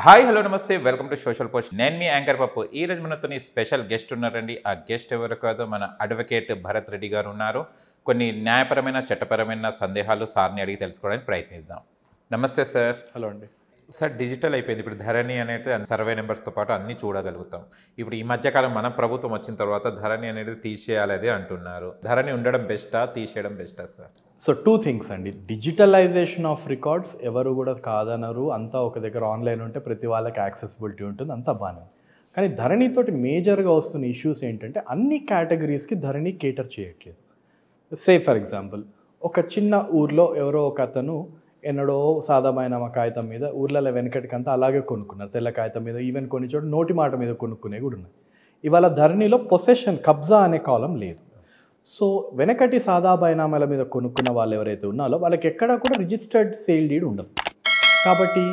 Hi hello నమస్తే welcome to social post. నేను మీ యాంకర్ పప్పు. ఈ రోజు మనతో స్పెషల్ గెస్ట్ ఉన్నారండి. ఆ గెస్ట్ ఎవరు కాదు, మన అడ్వకేట్ భరత్ రెడ్డి గారు ఉన్నారు. కొన్ని న్యాయపరమైన చట్టపరమైన సందేహాలు సార్ని అడిగి తెలుసుకోవడానికి ప్రయత్నిద్దాం. నమస్తే సార్. హలో అండి. సార్, డిజిటల్ అయిపోయింది ఇప్పుడు. ధరణి అనేది సర్వే నెంబర్స్తో పాటు అన్నీ చూడగలుగుతాం. ఇప్పుడు ఈ మధ్యకాలం మన ప్రభుత్వం వచ్చిన తర్వాత ధరణి అనేది తీసేయాలదే అంటున్నారు. ధరణి ఉండడం బెస్టా, తీసేయడం బెస్టా సార్? సో 2 థింగ్స్ అండి. డిజిటలైజేషన్ ఆఫ్ రికార్డ్స్ ఎవరు కూడా కాదనరు. అంతా ఒక దగ్గర ఆన్లైన్ ఉంటే ప్రతి వాళ్ళకి యాక్సెసిబిలిటీ ఉంటుంది, అంతా బాగానే. కానీ ధరణితోటి మేజర్గా వస్తున్న ఇష్యూస్ ఏంటంటే అన్ని కేటగిరీస్కి ధరణి కేటర్ చేయట్లేదు. సే ఫర్ ఎగ్జాంపుల్, ఒక చిన్న ఊర్లో ఎవరో ఒక అతను ఎన్నడో సాదామైన కాగితం మీద ఊర్లలో వెనకటికంతా అలాగే కొనుక్కున్నారు, తెల్ల కాగితం మీద. ఈవెన్ కొన్ని చోట్ల నోటి మాట మీద కొనుక్కునే కూడా ఉన్నాయి. ఇవాళ ధరణిలో పొసెషన్, కబ్జా అనే కాలం లేదు. సో వెనకటి సాదా బైనామాల మీద కొనుక్కున్న వాళ్ళు ఎవరైతే ఉన్నారో వాళ్ళకి ఎక్కడా కూడా రిజిస్టర్డ్ సేల్ డీడ్ ఉండదు. కాబట్టి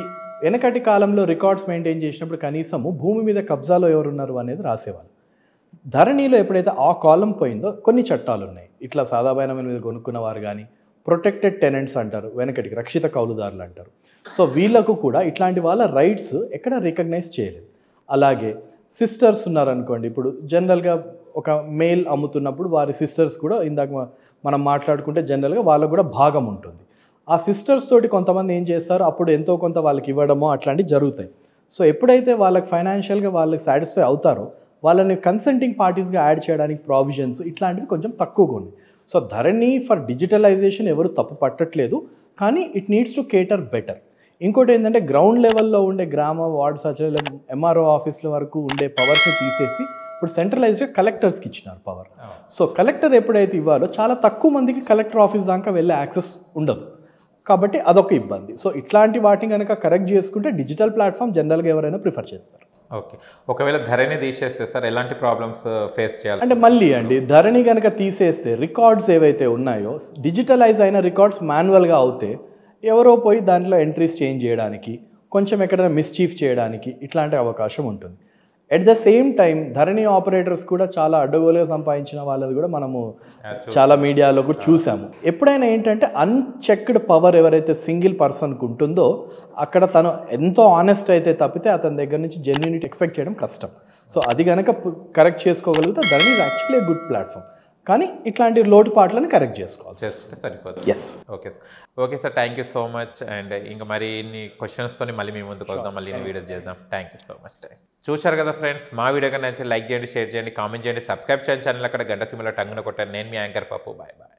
వెనకటి కాలంలో రికార్డ్స్ మెయింటైన్ చేసినప్పుడు కనీసము భూమి మీద కబ్జాలో ఎవరున్నారు అనేది రాసేవాళ్ళు. ధరణిలో ఎప్పుడైతే ఆ కాలం పోయిందో కొన్ని చట్టాలు ఉన్నాయి. ఇట్లా సాదా బైనామాల మీద కొనుక్కున్న వారు కానీ, ప్రొటెక్టెడ్ టెనెంట్స్ అంటారు, వెనకటికి రక్షిత కౌలుదారులు అంటారు. సో వీళ్ళకు కూడా ఇట్లాంటి వాళ్ళ రైట్స్ ఎక్కడ రికగ్నైజ్ చేయలేదు. అలాగే సిస్టర్స్ ఉన్నారనుకోండి, ఇప్పుడు జనరల్గా ఒక మేల్ అమ్ముతున్నప్పుడు వారి సిస్టర్స్ కూడా ఇందాక మనం మాట్లాడుకుంటే జనరల్గా వాళ్ళకు కూడా భాగం ఉంటుంది. ఆ సిస్టర్స్ తోటి కొంతమంది ఏం చేస్తారు, అప్పుడు ఎంతో కొంత వాళ్ళకి ఇవ్వడమో అట్లాంటివి జరుగుతాయి. సో ఎప్పుడైతే వాళ్ళకి ఫైనాన్షియల్గా వాళ్ళకి సాటిస్ఫై అవుతారో వాళ్ళని కన్సెంటింగ్ పార్టీస్గా యాడ్ చేయడానికి ప్రావిజన్స్ ఇట్లాంటివి కొంచెం తక్కువగా ఉన్నాయి. సో ధరణి ఫర్ డిజిటలైజేషన్ ఎవరు తప్పు పట్టట్లేదు, కానీ ఇట్ నీడ్స్ టు కేటర్ బెటర్. ఇంకోటి ఏంటంటే గ్రౌండ్ లెవెల్లో ఉండే గ్రామ వార్డ్ సచివాలయం ఎంఆర్ఓ ఆఫీసుల వరకు ఉండే పవర్స్ని తీసేసి ఇప్పుడు సెంట్రలైజ్డ్గా కలెక్టర్స్కి ఇచ్చినారు పవర్. సో కలెక్టర్ ఎప్పుడైతే ఇవ్వాలో చాలా తక్కువ మందికి కలెక్టర్ ఆఫీస్ దాకా వెళ్ళే యాక్సెస్ ఉండదు, కాబట్టి అదొక ఇబ్బంది. సో ఇట్లాంటి వాటిని కనుక కరెక్ట్ చేసుకుంటే డిజిటల్ ప్లాట్ఫామ్ జనరల్గా ఎవరైనా ప్రిఫర్ చేస్తారు. ఓకే, ఒకవేళ ధరణి తీసేస్తే సార్ ఎలాంటి ప్రాబ్లమ్స్ ఫేస్ చేయాలి? అంటే మళ్ళీ అండి, ధరణి కనుక తీసేస్తే రికార్డ్స్ ఏవైతే ఉన్నాయో డిజిటలైజ్ అయిన రికార్డ్స్ మాన్యువల్గా అవుతే ఎవరో పోయి దాంట్లో ఎంట్రీస్ చేంజ్ చేయడానికి, కొంచెం ఎక్కడైనా మిస్చీఫ్ చేయడానికి ఇట్లాంటి అవకాశం ఉంటుంది. At the same time Dharani operators కూడా చాలా అడ్డగోలుగా సంపాదించిన వాళ్ళది కూడా మనము చాలా మీడియాలో కూడా చూసాము. ఎప్పుడైనా ఏంటంటే అన్చెక్డ్ పవర్ ఎవరైతే సింగిల్ పర్సన్కి ఉంటుందో అక్కడ తను ఎంతో ఆనెస్ట్ అయితే తప్పితే అతని దగ్గర నుంచి జెన్యూనిటీ ఎక్స్పెక్ట్ చేయడం కష్టం. సో అది కనుక కరెక్ట్ చేసుకోగలిగితే Dharani is actually a good platform. కానీ ఇట్లాంటి లోటుపాట్లను కరెక్ట్ చేసుకోవాలి, చేస్తే సరిపోతుంది. Yes. Okay sir. Okay sir, thank you so much. And ఇంకా మరి ఇన్ని క్వశ్చన్స్తో మళ్ళీ మీ ముందుకు వద్దాం, మళ్ళీ వీడియో చేద్దాం. Thank you so much. చూశారు కదా ఫ్రెండ్స్, మా వీడియో కన్నా నచ్చితే లైక్ చేయండి, షేర్ చేయండి, కామెంట్ చేయండి, సబ్స్క్రైబ్ చేయండి ఛానల్. అక్కడ గంట సింబల్ టంగున కొట్టాను. నేను మీ యాంకర్ పప్పు. Bye bye.